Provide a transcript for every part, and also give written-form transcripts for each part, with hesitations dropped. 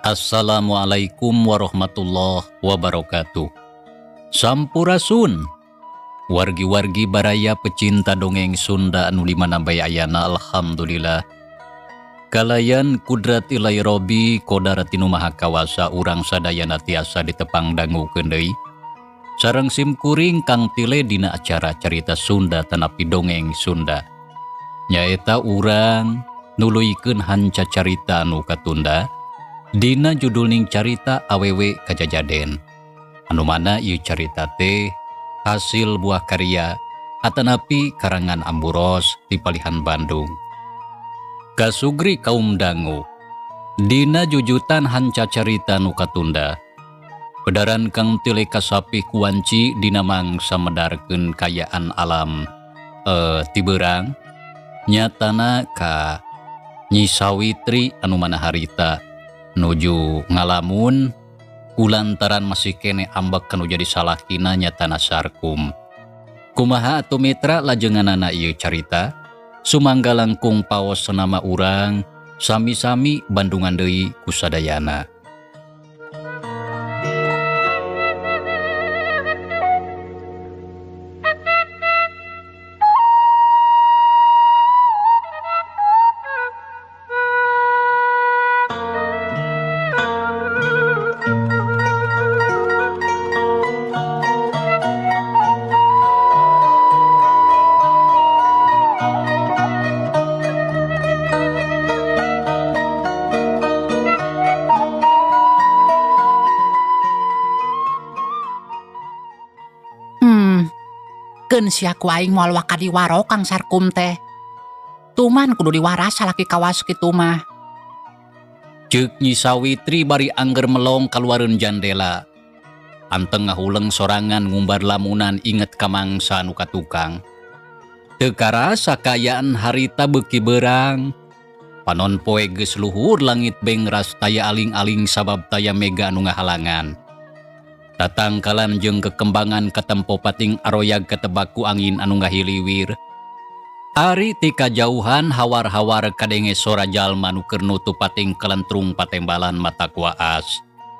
Assalamualaikum warahmatullahi wabarakatuh. Sampurasun. Wargi-wargi baraya pecinta dongeng Sunda anu dimana bae ayana alhamdulillah. Kalayan kudrat ilai robi kodaratinu maha kawasa urang sadayana tiasa ditepang dangukeun deui. Sareng simkuring kang tile dina acara carita Sunda tanapi dongeng Sunda. Nyaeta urang nuluykeun hanca carita anu katunda. Dina judulning carita awewe kajajaden. Anu mana ieu carita teh hasil buah karya atanapi karangan Amburos di Palihan Bandung. Kasugri kaum dangu. Dina jujutan hanca carita nu katunda. Pedaran kang tile kasapi kuanci dina mangsa medarkeun kayaan alam ti beurang nyatana ka Nyi Sawitri anu mana harita nuju ngalamun kulantaran masih kene ambek kanu jadi salahkina nyatana sarkum. Kumaha atuh mitra lajenganana ieu carita sumangga langkung paos senama urang sami-sami Bandungan deui kusadayana. Keun sia ku aing moal waka diwaro Kang Sarkum teh. Tuman kudu diwaras salaki kawas kitu mah. Ceuk Nyi Sawitri bari angger melong kaluareun jandela. Anteng ngahuleng sorangan ngumbar lamunan inget ka mangsa nu katukang. Teu karasa kayaan harita beuki beurang. Panon poe geus luhur langit bengras taya aling-aling sabab taya mega anu ngahalangan. Tatangkalan jeung kekembangan katempo pating aroyag katebaku angin anu ngahiliwir. Ari ti kajauhan hawar-hawar kadenge sora jalma nu keur nutup pating kelentrung patembalan mata kuaas.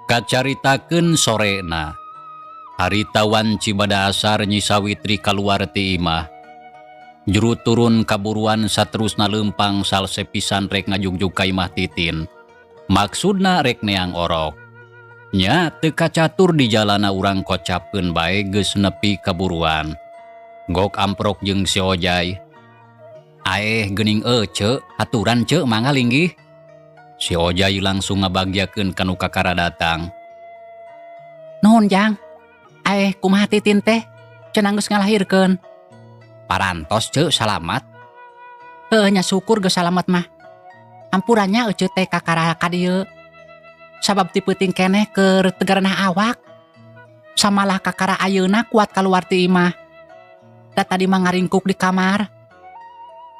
Kacaritakeun sorena. Harita wanci bada asar Nyi Sawitri kaluar ti imah. Juru turun kaburuan saterusna leumpang salse pisan rek ngajugjug ka imah Titin. Maksudna rek neang orok. Nya teu kacatur di jalana urang kocapkeun bae geus nepi kaburuan. Gok amprok jeung si Ojay. Aeh geuning ceuk, haturan ceuk mangga linggih. Si Ojay langsung ngabagyakeun kanu kakara datang. Nuhun Jang. Aeh kumaha Titin teh? Cenah geus ngalahirkeun. Parantos ceuk salamat. Heueuh nya syukur geus salamet mah. Ampurannya euceut teh kakara ka dieu. Sabab ti peuting keneh keur tegarenah awak. Samalah kakara ayeuna kuat kaluar ti imah. Da tadi mah ngaringkuk di kamar.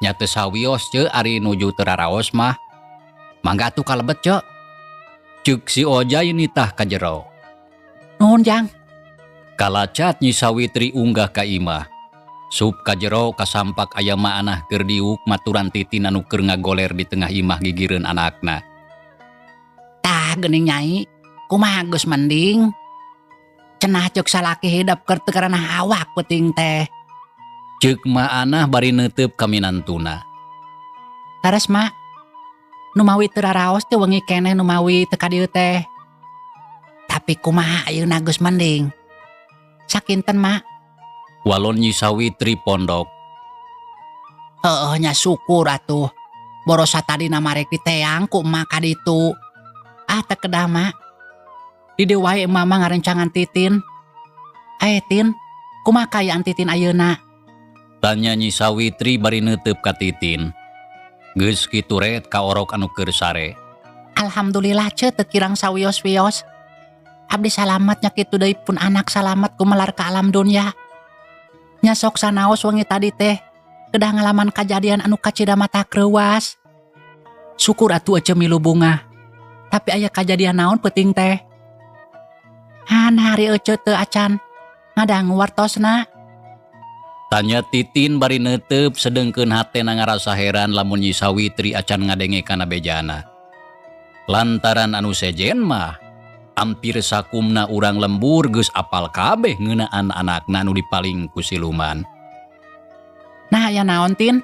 Nya teu sawios ceuk ari nuju teu raraos mah. Mangga atuh kalebet ceuk. Ceuk si Ojay nitah ka jero. Nuhun Jang. Kalacat Nyi Sawitri unggah ka imah. Sup ka jero kasampak aya maanah keur diuk maturan Titin anu keur ngagoler di tengah imah gigireun anakna. Tah geuning Nyai, kumaha geus mending? Cenah ceuk salaki hidap keur teu karenah awak peuting teh. Ceuk maanah bari neuteup ka minantuna. Leres mak. Nu mawi teu raraos teh wengi keneh nu mawi teu ka dieu teh. Tapi kumaha ayeuna geus mending? Sakinten mak. Walon Nyi Sawitri pondok. Heueuh nya syukur atuh. Borosa tadi namarek diteang ku emak ka ditu. Teu kedah mak. Di dieu wae emak mah ngarencangan Titin. Tin, kumaha kayaan Titin ayeuna? Tanya Nyi Sawitri bari neuteup ka Titin. Geus kitu ret ka orok anu keur sare. Alhamdulillah teu kirang sawios-wios. Abdi salamet nya kitu deui pun anak salamet kumelar ka alam dunya. Nya sok sanaos wengi tadi teh kedah ngalaman kajadian anu kacida mata kreuwas. Syukur atuh ece milu bunga. Tapi aya kajadian naon peuting teh? Han hari ece teu acan ngadangu wartosna. Tanya Titin bari neuteup sedengkeun hatena ngarasa heran lamun Nyi Sawitri acan ngadenge kana bejana. Lantaran anu sejen mah hampir sakumna urang lembur geus apal kabeh ngeunaan anakna anu dipaling ku siluman. Nah aya naon Tin?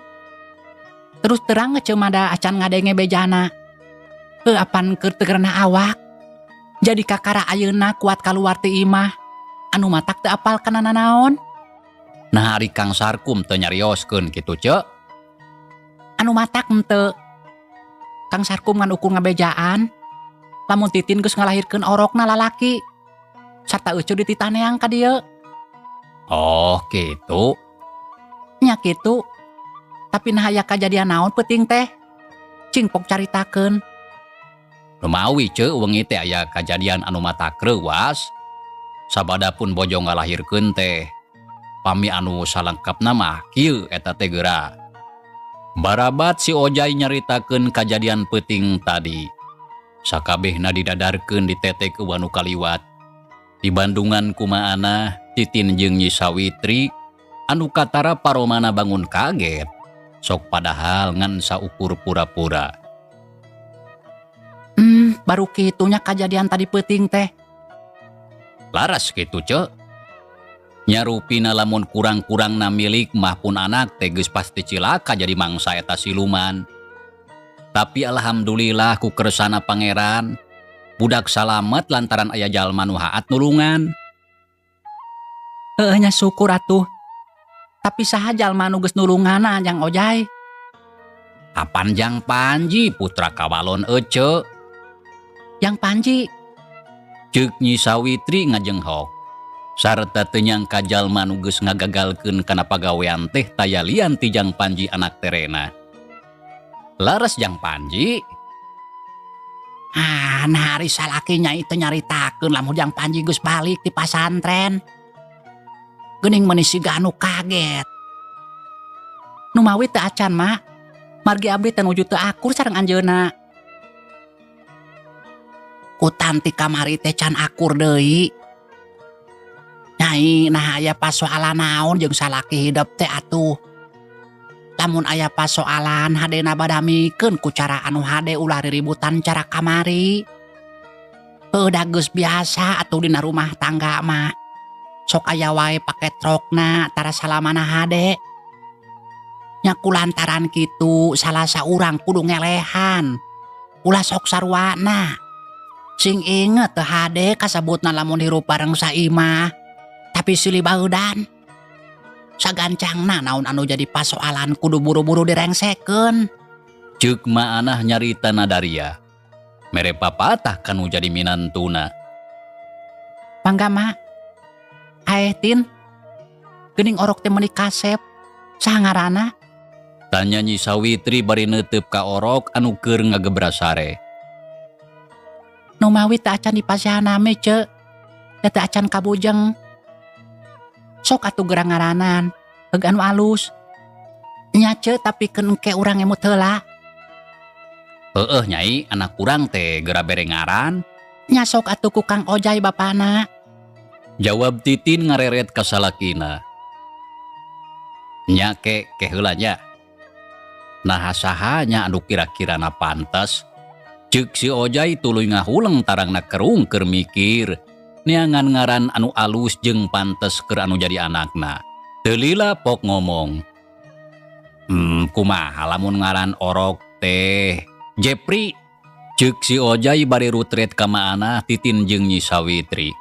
Terus terang ngecemada acan ngadenge bejana. Apan keur teu keurna awak. Jadi kakara ayeuna kuat kaluar ti imah. Anu matak teu apal kana naon. Nah ari Kang Sarkum teu nyarioskeun kitu ce. Anu matak henteu. Kang Sarkum ngan ukur ngabejaan. Lamun Titin geus ngalahirkeun orokna lalaki. Sarta euceu dititaneang ka dieu. Oh kitu. Nya kitu. Tapi nah aya kajadian naon peuting teh? Cing pok caritakeun. Lumawi ce wengi teh aya kajadian anu matak reuwas. Sabada pun bojo ngalahirkeun teh. Pami anu salengkapna mah kieu eta teh geura. Barabat si Ojai nyaritakeun kajadian peuting tadi. Sakabehna didadarkeun di tete ke wanu kaliwat. Di Bandungan kumaana Titin jeung Nyi Sawitri anu katara paromana bangun kaget. Sok padahal ngan saukur pura-pura. Baru kitunya kajadian tadi peuting teh. Laras kitu ce. Nyarupina lamun kurang-kurangna milik mah pun anak teh geus pasti cilaka jadi mangsa eta siluman. Tapi alhamdulillah ku kersana pangeran, budak salamet lantaran aya jalma nu haat nulungan. Nya syukur atuh. Tapi saha jalma nu geus nulunganna Jang Ojai? Apan Jang Panji putra kawalon ece. Yang Panji. Ceuk Nyi Sawitri ngajenghok. Sarta teu nyangka jalma nu geus ngagagalkeun kana pagawean teh taya lian ti Jang Panji anak terena. Laras Jang Panji. Nah hari salakinya itu nyaritakeun lamun Jang Panji geus balik di pasantren. Geuning meuni siga anu kaget. Nu mawi teu acan mak. Margi abdi teh nuju teu akur sareng anjeunna. Ku tanti kamari teh can akur deui. Nyai nah aya pasoalan naon jeung salaki hidup teh atuh. Lamun aya pasoalan hadena badamikeun ku cara anu hade ulah riributan cara kamari. Heudah geus biasa atuh dina rumah tangga mah. Sok aya wae pake trokna tara salamana hade. Nya kulantaran kitu salah saurang kudu ngelehan. Ulah sok sarwana. Sing inget teu hade kasebutna lamun hirup bareng saimah. Tapi silih baeudan. Sagancangna naon anu jadi pasoalan kudu buru-buru direngsekeun. Ceuk maanah nyaritana Daria. Mere papatah kanu jadi minantuna. Mangga mak. Aeh Tin. Geuning orok teh meuni kasep. Saha ngaranna? Tanya Nyi Sawitri bari neuteup ka orok anu keur ngagebra sare. Nu mawi teu acan dipasihaname ceuk. Teu acan kabujeng. Sok atuh gerang ngaranan. Heug anu alus. Nya ceuk tapi keun engke urang emut heula. Heueuh Nyai, anak urang teh geura bere ngaran. Nya sok atuh ku Kang Ojai bapana. Jawab Titin ngareret ka salakina. Nya ke heula nya. Nah saha nya anu kira-kirana pantes. Ceuk si Ojai tuluy ngahuleng tarangna kerung keur mikir. Neangan ngaran anu alus jeung pantes keur anu jadi anakna. Teu lila pok ngomong. Kumaha lamun ngaran orok teh Jepri. Ceuk si Ojai bari rutret ka maanah Titin jeung Nyi Sawitri.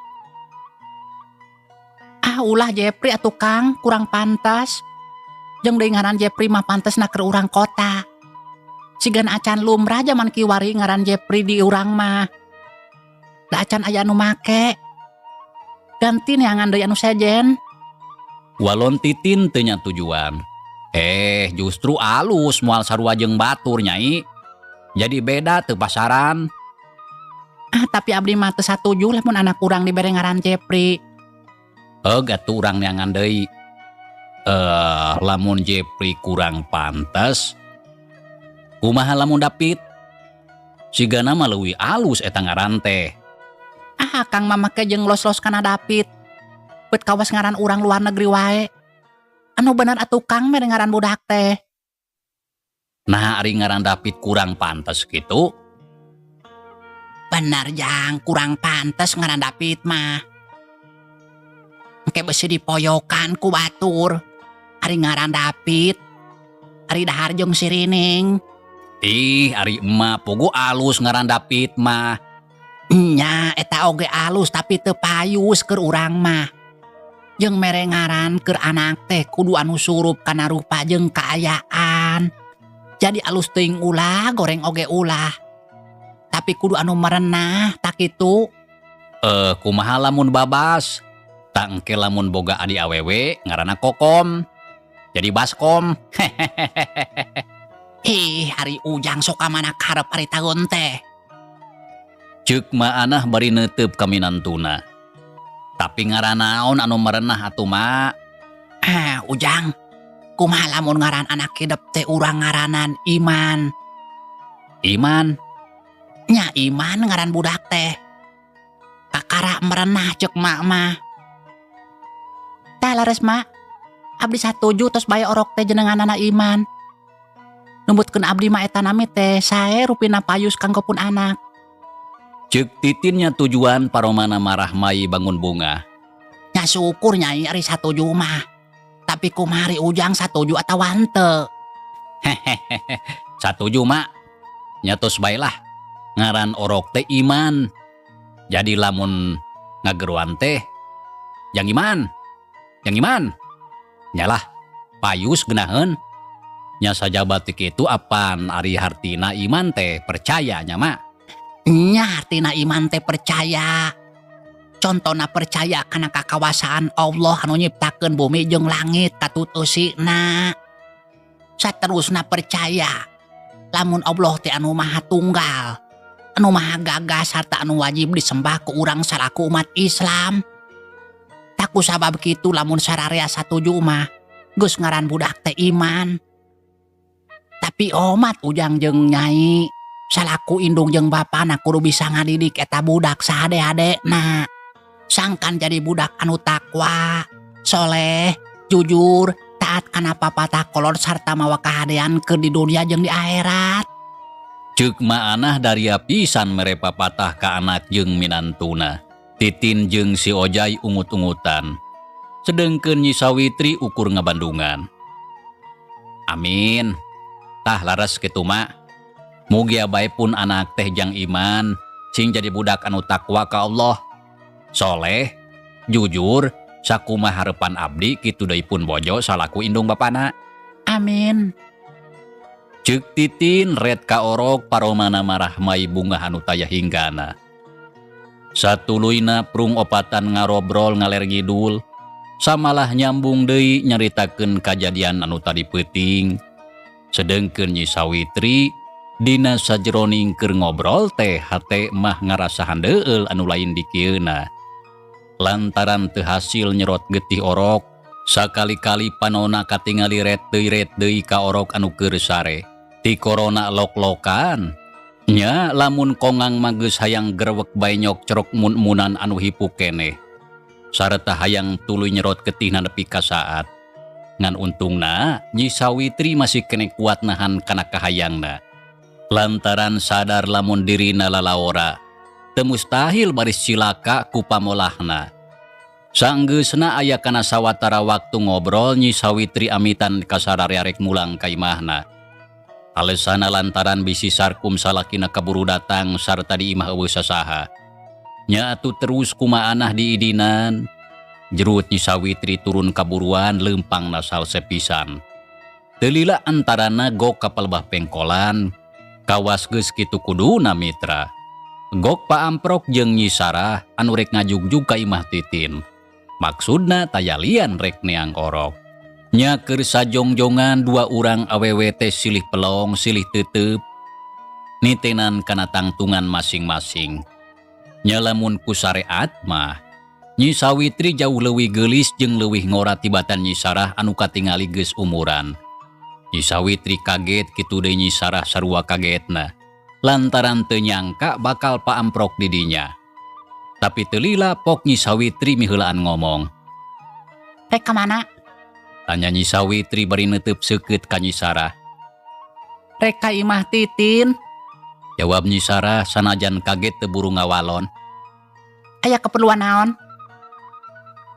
Ulah Jepri atuh Kang, kurang pantas. Jeung deui ngaran Jepri mah pantesna keur urang kota. Sigan acan lumrah jaman kiwari ngaran Jepri di urang mah. Da acan aya anu make. Ganti neangan deui anu sejen. Walon Titin teu nya tujuan. Justru alus moal sarua jeung batur Nyai. Jadi beda teu pasaran. Tapi abdi mah teu satuju lamun anak urang dibere ngaran Jepri. Atuh urang neangan deui. Lamun Jepri kurang pantes. Kumaha lamun David? Sigana mah leuwih alus eta ngaran teh. Kang mamake jeung los-los kana David. Beut kawas ngaran urang luar negeri wae. Anu bener atuh Kang mere ngaran budak teh. Nah ari ngaran David kurang pantes gitu. Benar Jang, kurang pantes ngaran David mah. Engke besi dipoyokan ku batur. Ari ngaran David, ari dahar jeung si Rining. Ih, ari emak pogo alus ngaran David mah. Nya, eta oge alus tapi teu payus keur urang mah. Jeung mere ngaran keur anak teh kudu anu surup kana rupa jeung kaayaan. Jadi alus teuing ulah, goreng oge ulah. Tapi kudu anu merenah, tak kitu. Kumaha lamun babas? Tak engke lamun boga adi awewe ngaranna Kokom. Jadi baskom. Ari Ujang sok mana karep ari taun teh. Ceuk ma'anah bari neuteup ka minantuna. Tapi ngaranna naon anu merenah atuh mak? Ujang. Kumaha lamun ngaran anak hidup teh urang ngaranan Iman. Iman? Nya Iman ngaran budak teh. Kakara merenah cek mak mah. Tah lares mak. Abdi satuju tos bae orok teh jenenganana Iman. Numbutkeun abdi mah eta nami teh sae rupina payus kanggo pun anak. Ceuk titinnya tujuan paromana marah mai bangun bunga. Nya syukur nyai ari satuju mah. Tapi kumari Ujang satuju atawa henteu. Satuju mak. Nyatos baelah. Ngaran orok teh Iman. Jadi lamun ngageruan teh Jang Iman. Jang Iman. Nyalah payus geunaheun. Nya sajabat kitu apan ari hartina Iman teh percaya nya mak. Nya artina Iman teh percaya. Contona percaya kana kakawasaan Allah anu nyiptakeun bumi jeung langit katutusina. Saterusna percaya lamun Allah teh anu maha tunggal, anu maha gagah sarta anu wajib disembah ku urang salaku umat Islam. Taku sabab kitu lamun sararea satuju mah geus ngaran budak teh Iman. Tapi omat Ujang jeung Nyai salaku indung jeung bapana kudu bisa ngadidik eta budak sahade-hadena. Sangkan jadi budak anu takwa, soleh, jujur, taat kana papatah kolot sarta mawa kahadean keur di dunia jeung di akhirat. Ceuk ma'anah dari pisan mere papatah ka anak jeung minantuna. Titin jeung si Ojai ungut-ungutan. Sedengkeun Nyi Sawitri ukur ngabandungan. Amin. Tah laras kitu mak. Mugi bae pun anak teh Jang Iman sing jadi budak anu takwa ka Allah. Soleh, jujur, sakumaha harepan abdi kitu deui pun bojo salaku indung bapana. Amin. Ceuk titin red ka orok paromana marah mai bunga anu taya hinggana. Satuluyna prung opatan ngarobrol ngaler ngidul. Samalah nyambung deui nyaritakeun kajadian anu tadi peuting. Sedengkeun Nyi Sawitri dina sajroning keur ngobrol teh hate mah ngarasahan deul anu lain di kieuna. Lantaran teu hasil nyerot getih orok, sakali-kali panona katingali ret deui ka orok anu keur sare. Ti korona lok-lokan. Nya lamun kongang mageus hayang gerwek bae nyok cerok mun-munan anu hipuk keneh. Sareta hayang tuluy nyerot getihna nepi ka saat. Ngan untungna Nyi Sawitri masih kene kuat nahan kana kahayangna. Lantaran sadar lamun dirina lalaora, teu mustahil baris cilaka ku pamolahna. Saenggeusna aya kana sawatara waktu ngobrol Nyi Sawitri amitan ka sararea rek mulang ka imahna. Alesana lantaran bisi sarkum salakina kaburu datang sarta di imah eueuh sasaha. Nya atuh terus kumaanah diidinan. Jerut Nyi Sawitri turun kaburuan leumpang nasal sepisan. Teu lila antarana gok kapalebah pengkolan. Kawas geus kitu kuduna mitra. Gok Pa Amprok jeung Nyi Sarah anu rek ngajugjug ka imah Titin. Maksudna tayalian rek neang orok. Nya keur sajongjongan dua urang awewe teh silih pelong silih teuteup. Nitenan kana tangtungan masing-masing. Nya lamun ku syariat mah Nyi Sawitri jauh leuwih geulis jeung leuwih ngora tibatan Nyi Sarah anu katingali geus umuran. Nyi Sawitri kaget kitu deui Nyi Sarah sarua kagetna. Lantaran teu nyangka bakal Pa Amprok di dinya. Tapi teu lila pok Nyi Sawitri miheulaan ngomong. Rek ka mana? Tanya Nyi Sawitri bari neuteub seukeut ka Nyi Sarah. Rek ka imah Titin. Jawab Nyi Sarah sanajan kaget teu buru ngawalon. Aya keperluan naon?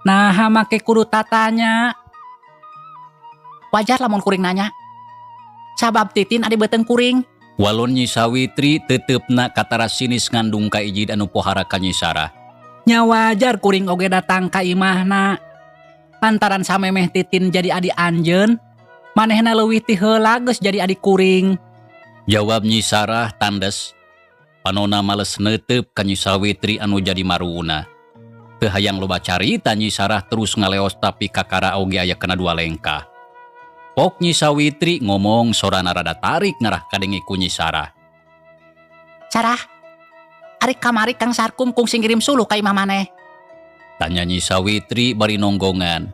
Nah, make kudu tatanya. Wajar lamun kuring nanya. Sabab Titin adi beteng kuring. Walon Nyi Sawitri teteupna katara sinis ngandung ka ijid anu pohara ka Nyi Sarah. Nya wajar kuring oge datang ka imahna. Lantaran samemeh Titin jadi adi anjeun, manehna leuwih ti heula geus jadi adi kuring. Jawab Nyi Sarah tandes. Panona males neuteup ka Nyi Sawitri anu jadi maruuna. Teu hayang loba carita Nyi Sarah terus ngaleos tapi kakara oge aya kana dua lengkah. Pok Nyi Sawitri ngomong sorana rada tarik ngarah kadenge ku Nyi Sarah. Sarah, ari kamari Kang Sarkum kungsi ngirim suluh ka imah maneh. Tanya Nyi Sawitri bari nonggongan.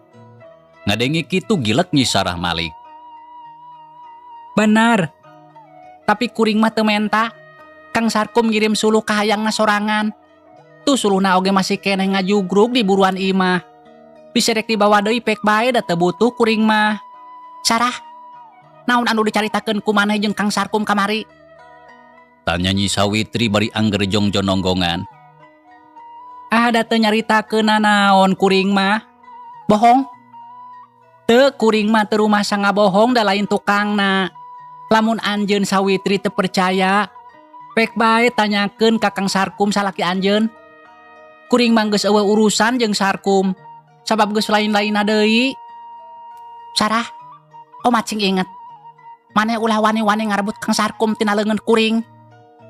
Ngadenge kitu gilek Nyi Sarah malik. Bener. Tapi kuring mah teu menta. Kang Sarkum ngirim suluh ka hayangna sorangan. Tuh suluhna oge masih keneh ngajugrug di buruan imah. Bisa rek dibawa deui pek bae da teu butuh kuring mah. Sarah, naon anu dicaritakeun ku maneh jeung Kang Sarkum kamari? Tanya Nyi Sawitri bari angger jongjon nonggongan. Da teu nyaritakeun naon kuring mah. Bohong? Teu kuring mah teu rumasa ngabohong da lain tukangna. Lamun anjeun Sawitri teu percaya, pek bae tanyakeun ka Kang Sarkum salaki anjeun. Kuring mah geus eueuh urusan jeung Sarkum, sabab geus lain-lainna deui. Sarah, macing inget. Maneh ulah wani-wani ngarebut Kang Sarkum tina leungeun kuring.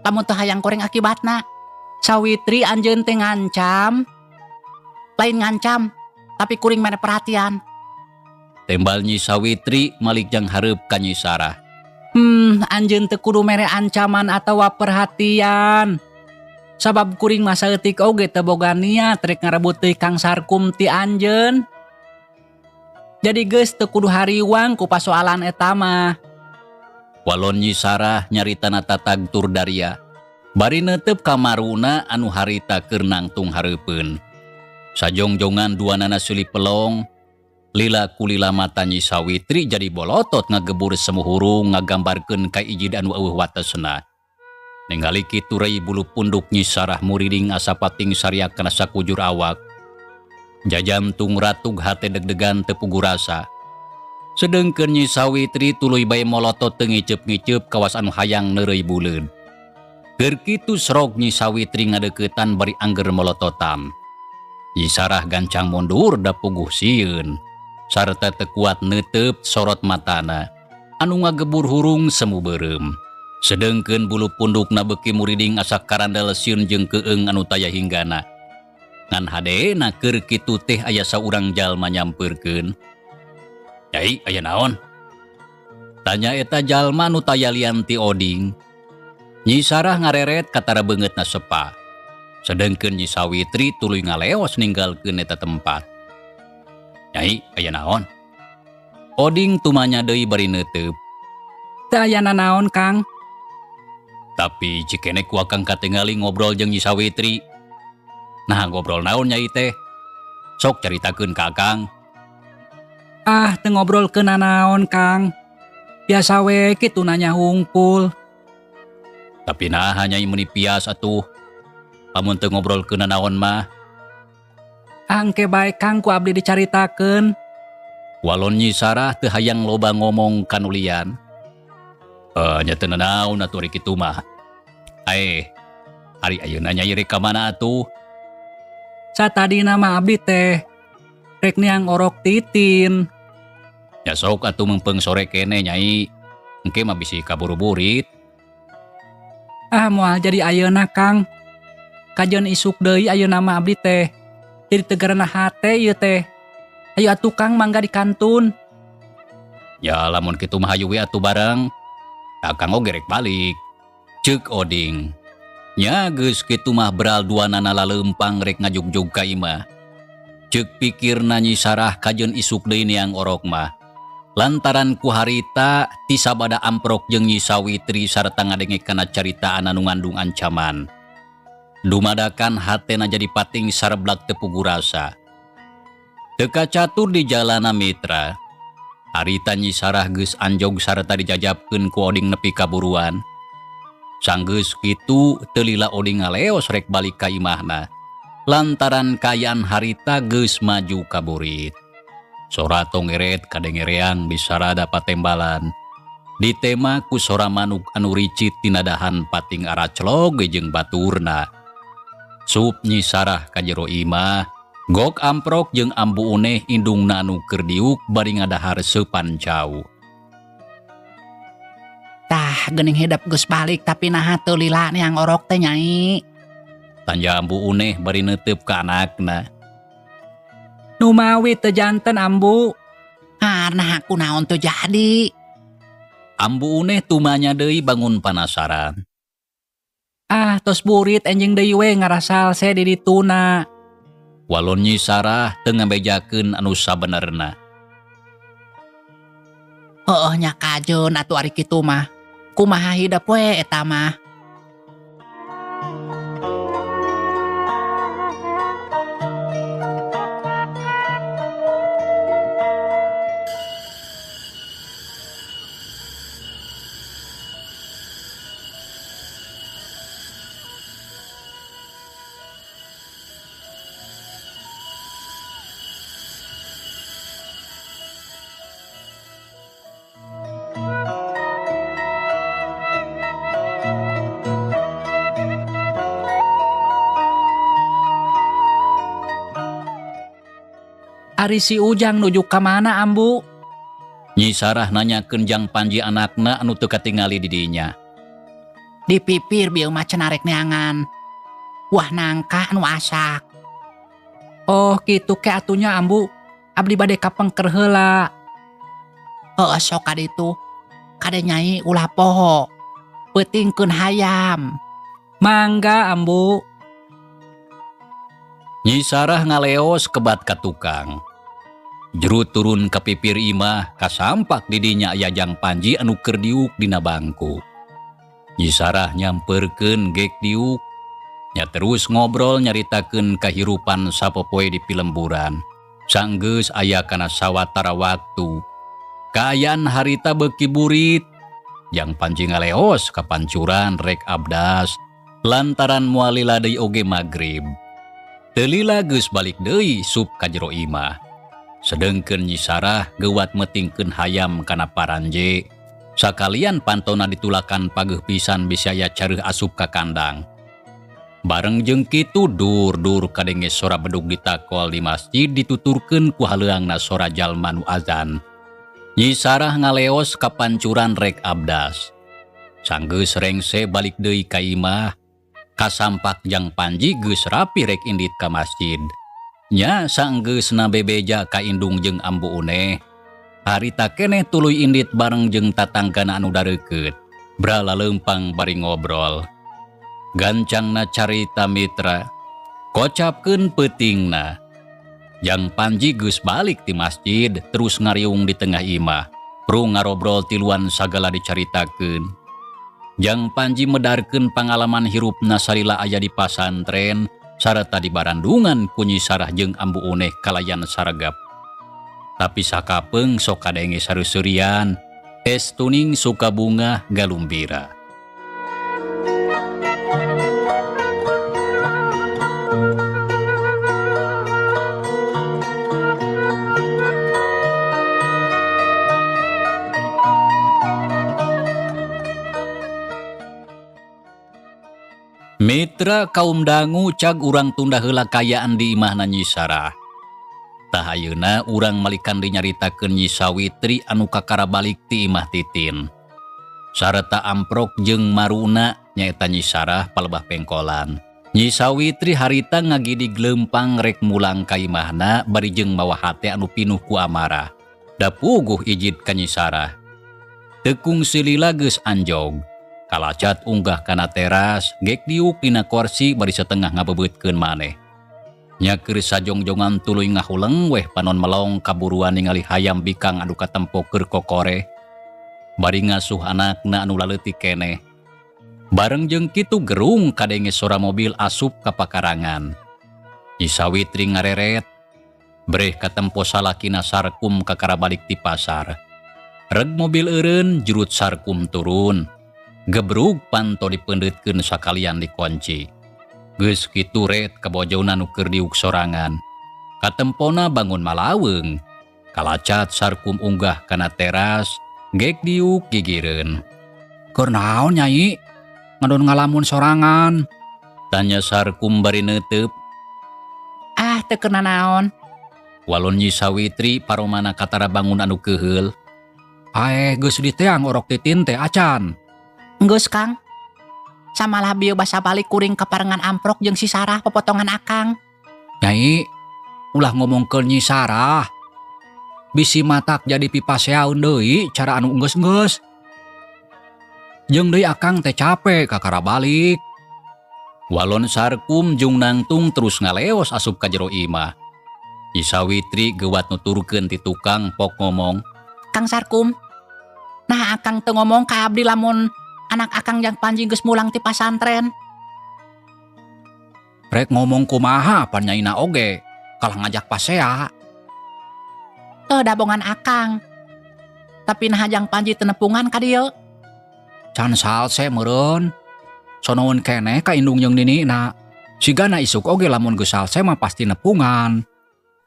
Lamun teu hayang kuring akibatna. Sawitri anjeun teh ngancam. Lain ngancam, tapi kuring mere perhatian. Tembal Nyi Sawitri malik jang hareup ka Nyi Sarah. Anjeun teu kudu mere ancaman atawa perhatian. Sabab kuring mah saeutik oge teu boga niat rek ngarebut deui Kang Sarkum ti anjeun. Jadi geus teu kudu hariwang ku pasoalan eta mah. Walon Nyi Sarah nyaritana tatagtur daria. Bari neuteup ka maruna anu harita keur nangtung hareupeun. Sajongjongan duanana seuli pelong. Lila kulila mata Nyi Sawitri jadi bolotot ngagebur semu hurung ngagambarkeun ka ijid anu eueuh watesna. Ningali kitu rei bulu punduk Nyi Sarah muriding asa pating sariak kana sakujur awak. Jajamtung ratug hate deg-degan teu puguh rasa. Sedengkeun Nyi Sawitri tuluy bae molotot teu ngiceup-ngiceup kawas anu hayang neureuy buleud. Keur kitu srog Nyi Sawitri ngadeuketan bari angger molototan. Nyi Sarah gancang mundur da puguh sieun. Sarta teu kuat neuteup sorot matana anu ngagebur hurung semu beureum. Sedengkeun bulu pundukna beuki muriding asa karandel sieun jeung keung anu taya hinggana. Ngan hadena keur kitu teh aya saurang jalma nyampeurkeun. "Nyai, aya naon?" Tanya eta jalma anu taya lian ti Oding. Nyi Sarah ngareret katara beungeutna sepa. Sedengkeun Nyi Sawitri tuluy ngaleos ninggalkeun eta tempat. "Nyai, aya naon?" Oding tumanya deui bari neuteub. Teu aya nanaon, Kang. Tapi cikene ku akang katingali ngobrol jeung Nyi Sawitri. Nah, ngobrol naon Nyai teh? Sok caritakeun ka Akang. Teu ngobrolkeun nanaon, Kang. Biasa we kitu nanya hungkul. Tapi naha Nyai meuni pias atuh. Lamun teu ngobrolkeun nanaon mah. Angke bae Kang ku abdi dicaritakeun. Walon Nyi Sarah teu hayang loba ngomong kanulian. Nya teu nanaon atuh ari kitu mah. Ari ayeuna Nyai rek ka mana atuh? Satadina mah abdi teh rek niang orok Titin. Ya sok atuh mengpeung sore kene Nyai. Engke mah bisi kaburu-burit. Moal jadi ayeuna Kang. Kajeun isuk deui ayeuna mah abdi teh. Jadi tegarana hate ieu teh. Ayo atuh Kang mangga di kantun. Ya lamun kitu mah hayu we atuh bareng. Akang oge rek balik. Ceuk Oding. Nya geus kitu mah beral duanana laleumpang rek ngajugjug ka imah. Ceuk pikirna Nyi Sarah kajeun isuk deui niang orok mah. Lantaran ku harita ti sabada amprok jeung Nyi Sawitri sarta ngadenge kana caritaan anu ngandung ancaman. Dumadakan hatena jadi pating sareblak teu puguh rasa. Teu kacatur di jalana mitra. Harita Nyi Sarah geus anjog sarta dijajabkeun ku Oding nepi ka buruan. Sanggeus kitu teu lila oding ngaleos rek balik ka imahna. Lantaran kayaan harita geus maju ka burit. Sora tongeret kadengereang bisarada patembalan. Ditema ku sora manuk anu ricit tinadahan pating araclog jeung baturna. Sup Nyi Sarah ka jero imah. Gok amprok jeung ambu uneh indungna anu keur diuk bari ngadahar sepancau. Tah geuning hidap geus balik tapi naha teu lila neang orok teh Nyai. Tanya ambu uneh bari neuteup ka anakna. Nu mawi teu janten ambu. Nah kunaon teu jadi. Ambu uneh tumanya deui bangun panasaran. Tos burit enjing deui we ngarasal se di dituna. Walon Nyi Sarah teu ngabejakeun anu sabenerna. Heueuh nya kajeun atuh ari kitu mah. Kumaha hidap we eta mah. Ari si Ujang nuju ka mana ambu? Nyi Sarah nanyakeun Jang Panji anakna anu teu katingali di dinya. Di pipir bieu mah cenah rek neangan. Wah nangka anu asak. Oh kitu ke atunya ambu. Abdi bade kapengker heula. Heueuh sok ka ditu. Kade Nyai ulah poho. Peutingkeun hayam. Mangga ambu. Nyi Sarah ngaleos kebat ka tukang. Jerut turun ka pipir imah kasampak di dinya aya Jang Panji anu keur diuk dina bangku. Nyi Sarah nyamperkeun gek diuk. Nya terus ngobrol nyaritakeun kahirupan sapopoe di pilemburan. Sanggeus aya kana sawatara waktu. Kaayaan harita beuki burit. Jang Panji ngaleos ka pancuran rek abdas lantaran moal lila deui oge magrib. Teu lila geus balik deui sup ka jero imah. Sedengkeun Nyi Sarah geuwat metingkeun hayam kana paranje. Sakalian pantona ditulakan pageuh pisan bisa aya careuh asup ka kandang. Bareng jeung kitu dur kadenge sora bedug ditakol di masjid dituturkeun ku haleuangna sora jalma nu azan. Nyi Sarah ngaleos ka pancuran rek abdas. Sanggeus rengse balik deui ka imah. Kasampak Jang Panji geus rapi rek indit ka masjid. Nya sanggeusna bebeja ka indung jeung ambu uneh. Harita keneh tuluy indit bareng jeung tatanggana anu dareukeut. Brala leumpang bari ngobrol. Gancangna carita mitra. Kocapkeun peutingna. Jang Panji geus balik ti masjid terus ngariung di tengah imah. Pru ngarobrol tiluan sagala dicaritakeun. Jang Panji medarkeun pangalaman hirupna salila aya di pasantren sarta di barandungan ku Nyi Sarah jeung ambu uneh kalayan saragap. Tapi sakapeung sok kadenge sareuseurean, estuning suka bunga galumbira. Mitra kaum dangu cag urang tunda heula kayaan di imahna Nyi Sarah. Tah ayeuna urang malikan dinyaritakeun Nyi Sawitri anu kakara balik ti imah Titin. Sareta amprok jeung maruna nyaeta Nyi Sarah palebah pengkolan. Nyi Sawitri harita ngagidig leumpang rek mulang ka imahna bari jeung mawa hate anu pinuh ku amarah. Da puguh ijid ka Nyi Sarah. Tekung silila geus anjog. Kalacat unggah kana teras, gek diuk dina kursi bari setengah ngabebeutkeun maneh. Nya keur sajongjongan tuluy ngahuleng weh panon melong kaburuan ningali hayam bikang anu katempo keur kokore. Bari ngasuh anakna anu laleutik keneh. Bareng jeung kitu gerung kadenge sora mobil asup ka pakarangan. Nyi Sawitri ngareret, breh katempo salakina Sarkum kakara balik ti pasar. Reg mobil eureun jurut Sarkum turun. Gebrug panto dipendetkeun sakalian dikunci. Geus kitu ret kabojona nu keur diuk sorangan. Katempona bangun malaweung. Kalacat Sarkum unggah kana teras, gek diuk gigireun. "Keur naon Nyai? Ngadon ngalamun sorangan?" tanya Sarkum bari neuteub. "Ah, teu keuna naon." Walon Nyi Sawitri paromana katara bangun anu keheul. "Ae geus diteang orok titin teh acan." "Enggeus Kang. Samalah bieu basa balik kuring kaparengan amprok jeung si Sarah pepotongan akang." "Nyai, ulah ngomongkeun Nyi Sarah. Bisi matak jadi pipaseaun deui cara anu enggeus-enggeus. Jeung deui akang teh capek kakara balik." Walon Sarkum jeung nangtung terus ngaleos asup ka jero imah. Nyi Sawitri geuwat nuturkeun ti tukang pok ngomong. "Kang Sarkum, nah akang teu ngomong ka abdi lamun anak akang jang Panji geus mulang ti pasantren." "Rek ngomong kumaha pan nyaina oge, kalah ngajak pasea." "Teu dabongan akang. Tapi nah jang Panji teu nepungan ka dieu." "Can salse meureun. Sonoun keneh ka indung jeung ninina. Sigana isuk oge lamun geus salse mah pasti nepungan."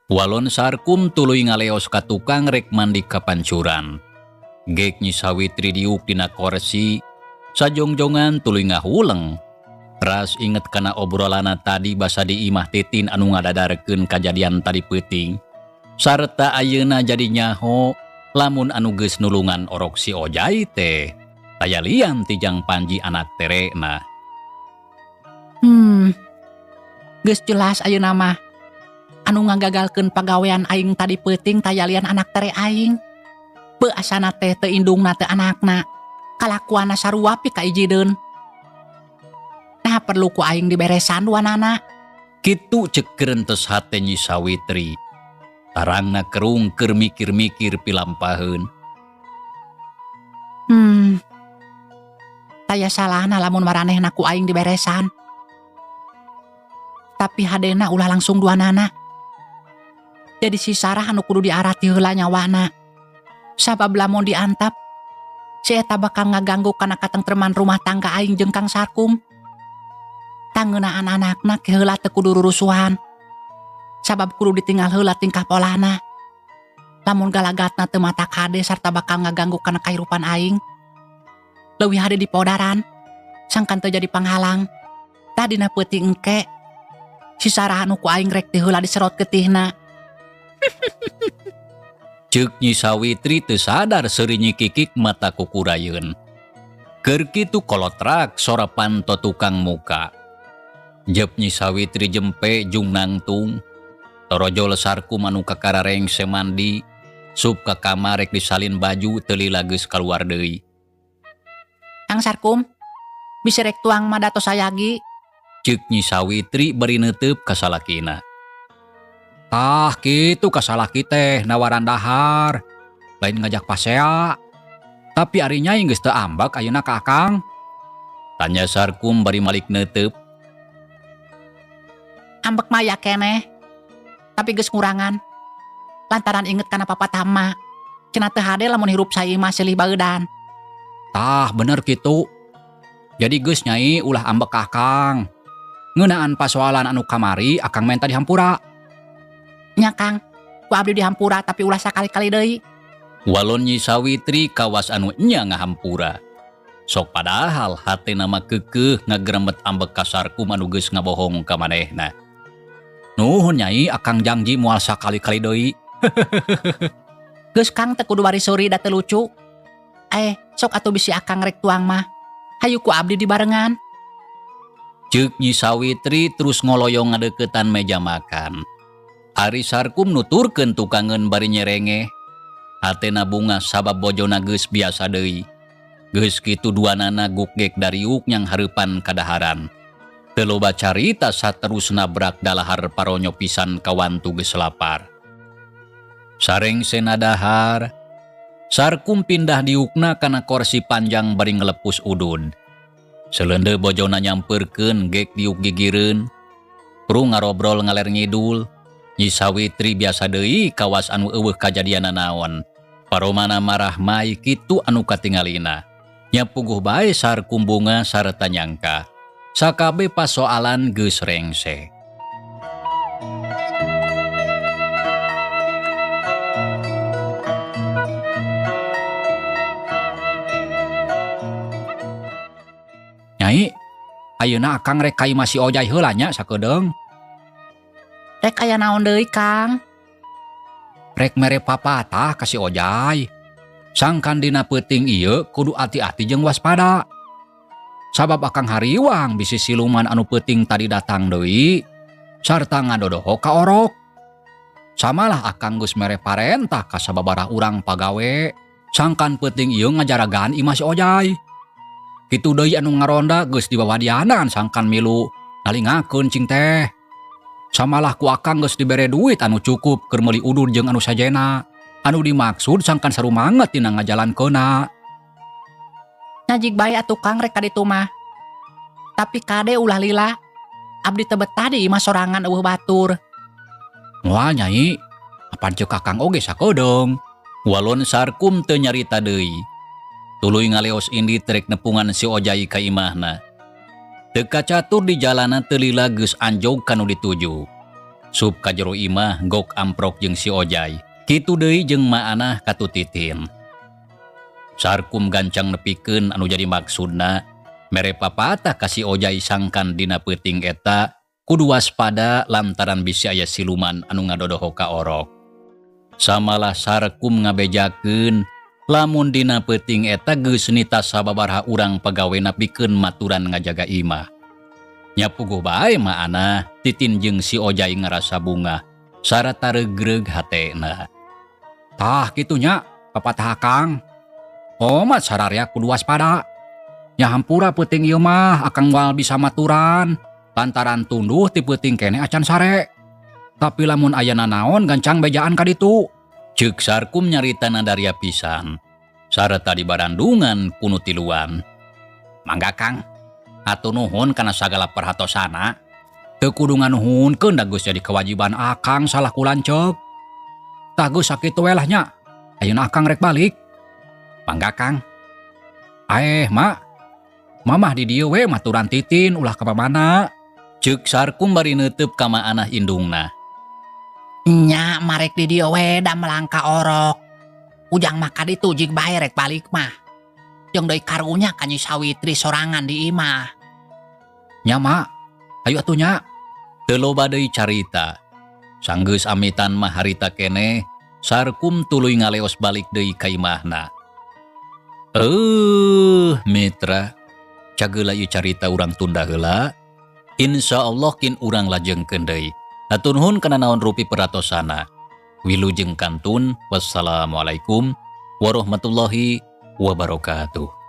Walon Sarkum tuluy ngaleos ka tukang rek mandi ka pancuran. Gek Nyi Sawitri diuk dina kursi, sajongjongan tuluy ngahuleng. Ras inget kana obrolana tadi basa di imah titin anu ngadadarkeun kajadian tadi peuting. Sarta ayeuna jadi nyaho lamun anu geus nulungan orok si Ojai teh taya lian ti jang Panji anak terekna. Geus jelas ayeuna mah anu ngagagalkeun pagawean aing tadi peuting taya lian anak tere aing. Beu asana teh teu indungna teu anakna. Kalakuanna sarua pi kaijideun. Nah perlu ku aing diberesan duanana." Kitu ceukeureun tos hate Nyi Sawitri. Tarangna kerung keur mikir-mikir pilampaheun. Taya salahna lamun maranehna ku aing diberesan. Tapi hadena ulah langsung duanana. Jadi si Sarah anu kudu diarati heula nyawana. Sabab lamun diantap, si eta bakal ngaganggu kana katengtreman rumah tangga aing jeung Kang Sarkum. Tangeunaan anakna ke heula teu kudu rurusuhan. Sabab kudu ditinggal heula tingkah polana. Lamun galagatna teu matak hade sarta bakal ngaganggu kana kahirupan aing. Leuwih hade di podaran, sangkan teu jadi panghalang. Tadina peuting engke, si Sarah anu ku aing rek teh heula diserot getihna. Ceuk Nyi Sawitri teu sadar seuri Nyi Kikik mata kukurayeun. Keur kitu kolotrak sorapan to tukang muka. Jep Nyi Sawitri jempe jung nangtung. Torojol Sarkum anu kakarareng semandi, sup ka kamar rek disalin baju teu lila geus kaluar deui. "Kang Sarkum, bisa rek tuang madato sayagi." Ceuk Nyi Sawitri bari neuteub ka salakina. "Tah kitu ka salaki teh nawaran dahar, lain ngajak pasea. Tapi ari Nyai geus teu ambak ayeuna ka akang?" tanya Sarkum bari malik neuteub. "Ambek mah ya keneh, tapi geus ngurangan. Lantaran inget kana papatah ma, cenah teu hade lamun hirup saimah silih baeudan." "Tah bener kitu. Jadi geus Nyai ulah ambek ka akang. Ngeunaan pasoalan anu kamari akang menta dihampura." "Nya Kang, ku abdi dihampura tapi ulah sakali-kali deui." Walon Nyi Sawitri kawas anu nya ngahampura. Sok padahal hatena mah keukeuh ngagrembet ambek ka Sarkum anu geus ngabohong ka manehna. "Nuhun Nyai, akang janji moal sakali-kali deui." "Geus Kang teu kudu bari sori da teu lucu. Sok atuh bisi akang rek tuang mah. Hayu ku abdi dibarengan." Ceuk Nyi Sawitri terus ngoloyong ngadeuketan meja makan. Ari Sarkum nuturkeun tukangeun bari nyerengeh. Hatena bunga sabab bojona geus biasa deui. Geus kitu duanana gukgek dariuk nyang hareupan kadaharan. Teu loba carita saterusna brak dalahar paronyo pisan kawantu geus lapar. Sareng sena dahar, Sarkum pindah diukna kana kursi panjang bari ngelepus udud. Seleundeuk bojona nyampeurkeun gek diuk gigireun. Pru ngarobrol ngaler ngidul. Nyi Sawitri biasa deui kawas anu eueuh kajadianna naon. Paromana marah mai kitu anu katingalina. Nya puguh bae Sarkum bunga sarta nyangka. Sakabe pasoalan geus rengse. Nyai, ayeuna akang rek ka imah si Ojay heula nya sakedeung. Rek aya naon deui Kang? Rek mere papatah ka si Ojay. Sangkan dina peuting ieu kudu ati-ati jeung waspada. Sabab akang hariwang bisi siluman anu peuting tadi datang deui sarta ngadodoho ka orok. Samalah akang geus mere parentah ka sababaraha urang pagawe sangkan peuting ieu ngajaragaan imah si Ojay. Kitu deui anu ngaronda geus dibawadianan sangkan milu ngalingakeun cing teh. Samalah ku akang geus dibere duit anu cukup keur meuli udur jeung anu sajena. Anu dimaksud sangkan sarumanget tina ngajalankeunna. Nyajig bae atuh Kang rek ka ditu mah. Tapi kade ulah lila. Abdi teu betah di imah sorangan eueuh batur. Wah Nyai, apan ceuk kakang oge sakedeung. Walon Sarkum teu nyarita deui. Tuluy ngaleos indi trek nepungan si Ojay ka imahna. Teu kacatur di jalana teu lila geus anjog kanu dituju. Sup ka jero imah gok amprok jeung si Ojay. Kitu deui jeung maanah katutitin. Sarkum gancang nepikeun anu jadi maksudna mere papatah ka si Ojay sangkan dina peuting eta kudu waspada lantaran bisi aya siluman anu ngadodoho ka orok. Samalah Sarkum ngabejakeun lamun dina peuting eta geus nita sababaraha urang pagawena pikeun maturan ngajaga imah. Nya puguh bae maanah titin jeung si Ojay ngarasa bunga sarata regreg hatena. Tah kitunya papatah akang. Omat sararea kudu waspada. Nya hampura peuting ieu mah akang moal bisa maturan lantaran tunduh ti peuting keneh acan sare. Tapi lamun aya nanaon gancang bejaan ka ditu. Ceuk Sarkum nyaritana daria pisan. Sarta dibarandungan ku nu tiluan. Mangga Kang, atuh nuhun kana sagala perhatosana. Teu kudu nganuhunkeun da geus jadi kewajiban akang salah kulanceuk. Tah geus sakitu we lah nya. Ayeuna akang rek balik. Mangga Kang. Mak. Mamah di dieu we maturan titin ulah ka pamana. Ceuk Sarkum bari neuteub ka maanah indungna. Nya marek di dieu we da melangka orok. Ujang maka ditu jig bae rek balik mah. Jeung deui karunya ka Nyi Sawitri sorangan di imah. Nya mak, ayo atuh nya. Teu loba deui carita. Sanggeus amitan mah harita keneh, Sarkum tuluy ngaleos balik deui ka imahna. Mitra, cageula ieu carita urang tunda heula. Insyaallah kin urang lajengkeun deui. Hatur nuhun kana naon rupi peratosana. Wilujeng kantun. Wassalamualaikum warahmatullahi wabarakatuh.